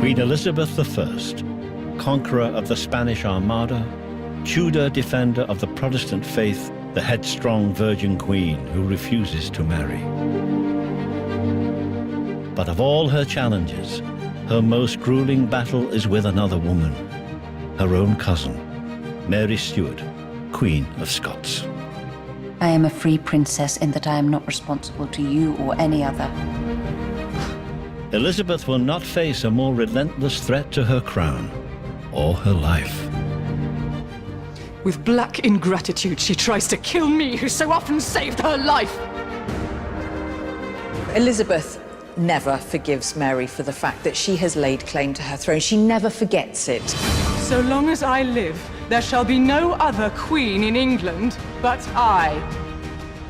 Queen Elizabeth I, conqueror of the Spanish Armada, Tudor defender of the Protestant faith, the headstrong Virgin Queen who refuses to marry. But of all her challenges, her most grueling battle is with another woman, her own cousin, Mary Stuart, Queen of Scots. I am a free princess in that I am not responsible to you or any other. Elizabeth will not face a more relentless threat to her crown or her life. With black ingratitude, she tries to kill me, who so often saved her life. Elizabeth never forgives Mary for the fact that she has laid claim to her throne. She never forgets it. So long as I live, there shall be no other queen in England but I.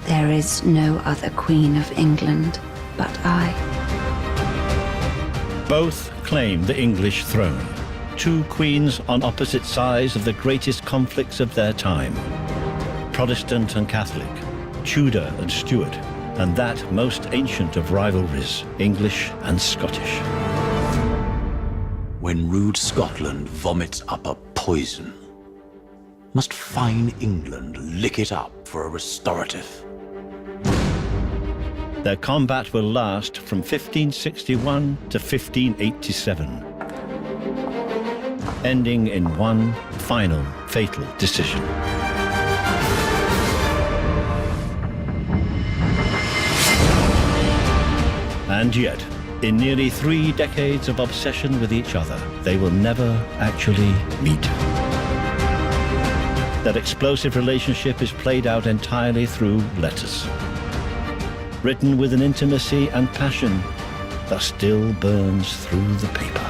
There is no other Queen of England but I. Both claim the English throne. Two queens on opposite sides of the greatest conflicts of their time. Protestant and Catholic, Tudor and Stuart, and that most ancient of rivalries, English and Scottish. When rude Scotland vomits up a poison, must fine England lick it up for a restorative? Their combat will last from 1561 to 1587, ending in one final fatal decision. And yet, in nearly 3 decades of obsession with each other, they will never actually meet. That explosive relationship is played out entirely through letters, written with an intimacy and passion that still burns through the paper.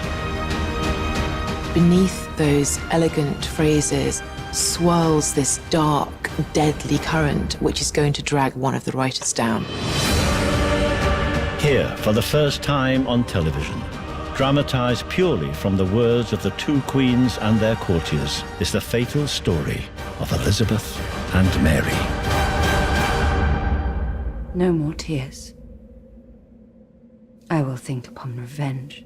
Beneath those elegant phrases swirls this dark, deadly current which is going to drag one of the writers down. Here, for the first time on television, dramatized purely from the words of the two queens and their courtiers, is the fatal story of Elizabeth and Mary. No more tears. I will think upon revenge.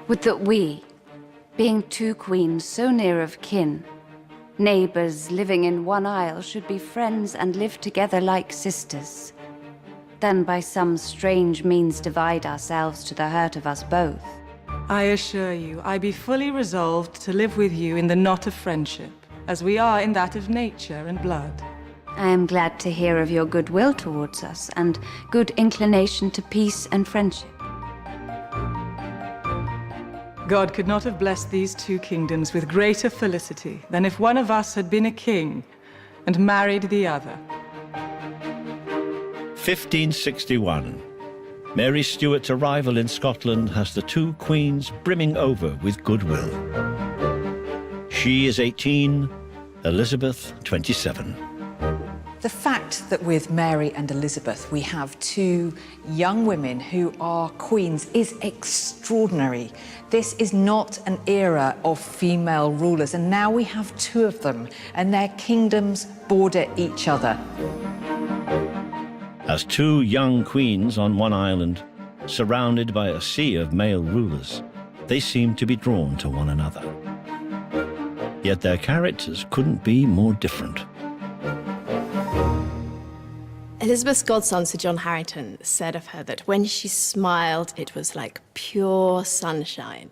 Would that we, being two queens so near of kin, neighbors living in one isle, should be friends and live together like sisters, than by some strange means divide ourselves to the hurt of us both. I assure you, I be fully resolved to live with you in the knot of friendship, as we are in that of nature and blood. I am glad to hear of your goodwill towards us, and good inclination to peace and friendship. God could not have blessed these two kingdoms with greater felicity than if one of us had been a king and married the other. 1561. Mary Stuart's arrival in Scotland has the two queens brimming over with goodwill. She is 18, Elizabeth 27. The fact that with Mary and Elizabeth we have two young women who are queens is extraordinary. This is not an era of female rulers, and now we have two of them, and their kingdoms border each other. As two young queens on one island, surrounded by a sea of male rulers, they seem to be drawn to one another. Yet their characters couldn't be more different. Elizabeth's godson, Sir John Harrington, said of her that when she smiled, it was like pure sunshine.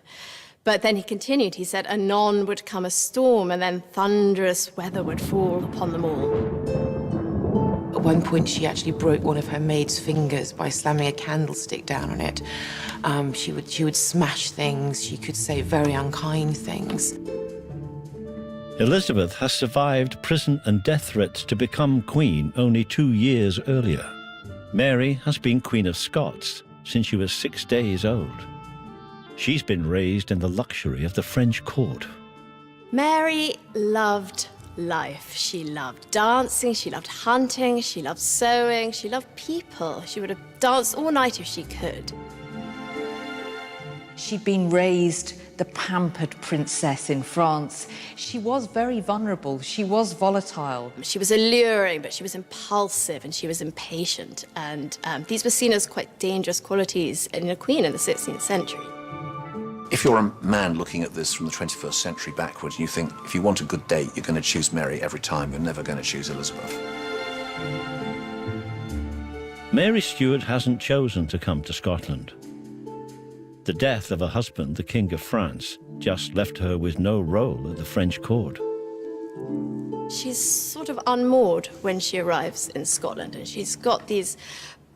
But then he continued, he said, anon would come a storm, and then thunderous weather would fall upon them all. At one point, she actually broke one of her maid's fingers by slamming a candlestick down on it. She would smash things. She could say very unkind things. Elizabeth has survived prison and death threats to become queen only 2 years earlier. Mary has been Queen of Scots since she was 6 days old. She's been raised in the luxury of the French court. Mary loved life. She loved dancing, she loved hunting, she loved sewing, she loved people. She would have danced all night if she could. She'd been raised the pampered princess in France. She was very vulnerable. She was volatile. She was alluring, but she was impulsive and she was impatient. And these were seen as quite dangerous qualities in a queen in the 16th century. If you're a man looking at this from the 21st century backwards, and you think if you want a good date, you're going to choose Mary every time, you're never going to choose Elizabeth. Mary Stuart hasn't chosen to come to Scotland. The death of her husband, the King of France, just left her with no role at the French court. She's sort of unmoored when she arrives in Scotland, and she's got these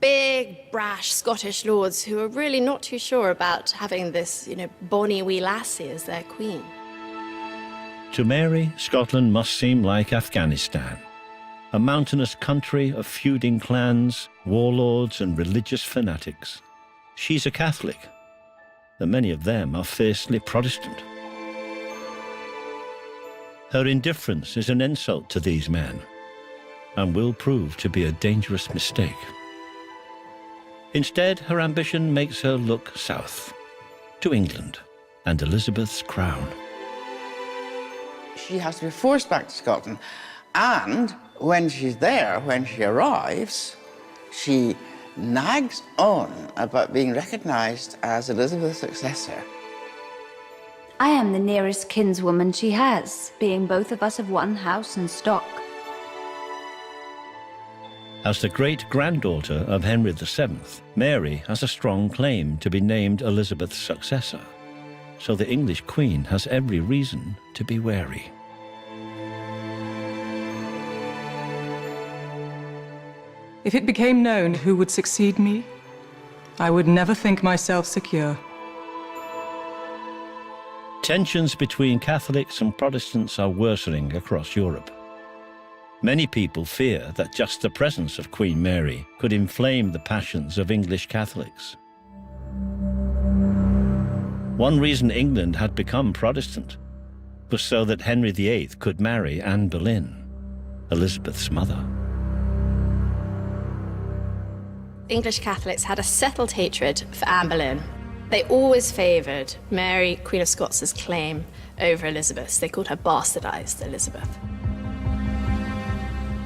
big, brash Scottish lords who are really not too sure about having this, bonny wee lassie as their queen. To Mary, Scotland must seem like Afghanistan, a mountainous country of feuding clans, warlords and religious fanatics. She's a Catholic, and many of them are fiercely Protestant. Her indifference is an insult to these men, and will prove to be a dangerous mistake. Instead, her ambition makes her look south, to England and Elizabeth's crown. She has to be forced back to Scotland, and when she's there, when she arrives, she nags on about being recognised as Elizabeth's successor. I am the nearest kinswoman she has, being both of us of one house and stock. As the great-granddaughter of Henry VII, Mary has a strong claim to be named Elizabeth's successor, so the English Queen has every reason to be wary. If it became known who would succeed me, I would never think myself secure. Tensions between Catholics and Protestants are worsening across Europe. Many people fear that just the presence of Queen Mary could inflame the passions of English Catholics. One reason England had become Protestant was so that Henry VIII could marry Anne Boleyn, Elizabeth's mother. English Catholics had a settled hatred for Anne Boleyn. They always favoured Mary, Queen of Scots' claim over Elizabeth's. They called her bastardized Elizabeth.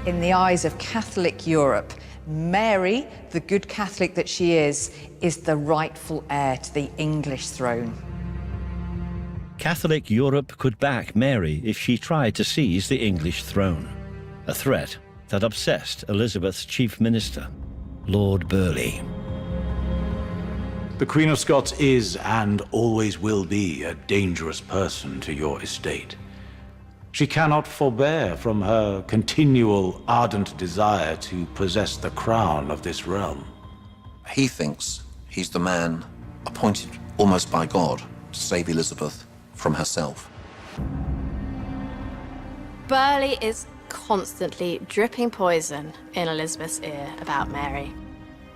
In the eyes of Catholic Europe, Mary, the good Catholic that she is the rightful heir to the English throne. Catholic Europe could back Mary if she tried to seize the English throne, a threat that obsessed Elizabeth's chief minister, Lord Burleigh. The Queen of Scots is and always will be a dangerous person to your estate. She cannot forbear from her continual ardent desire to possess the crown of this realm. He thinks he's the man appointed almost by God to save Elizabeth from herself. Burleigh is constantly dripping poison in Elizabeth's ear about Mary.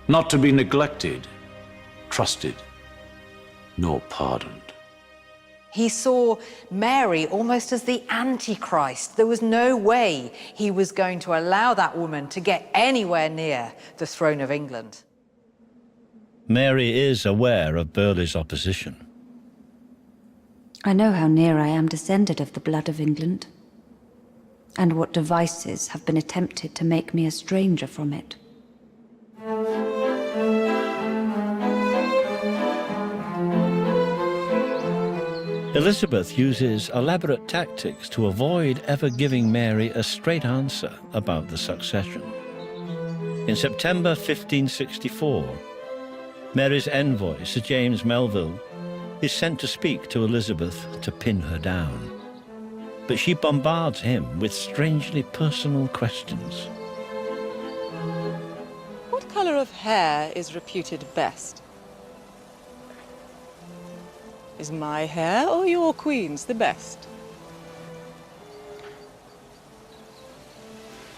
Not to be neglected, trusted, nor pardoned. He saw Mary almost as the Antichrist. There was no way he was going to allow that woman to get anywhere near the throne of England. Mary is aware of Burleigh's opposition. I know how near I am descended of the blood of England, and what devices have been attempted to make me a stranger from it. Elizabeth uses elaborate tactics to avoid ever giving Mary a straight answer about the succession. In September 1564, Mary's envoy, Sir James Melville, is sent to speak to Elizabeth to pin her down. But she bombards him with strangely personal questions. What colour of hair is reputed best? Is my hair or your queen's the best?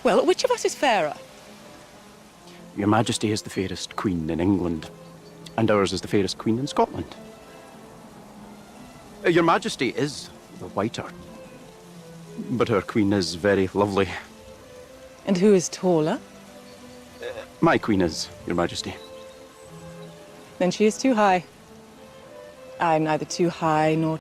Well, which of us is fairer? Your Majesty is the fairest queen in England, and ours is the fairest queen in Scotland. Your Majesty is the whiter, but our queen is very lovely. And who is taller? My queen is, Your Majesty. Then she is too high. I'm neither too high nor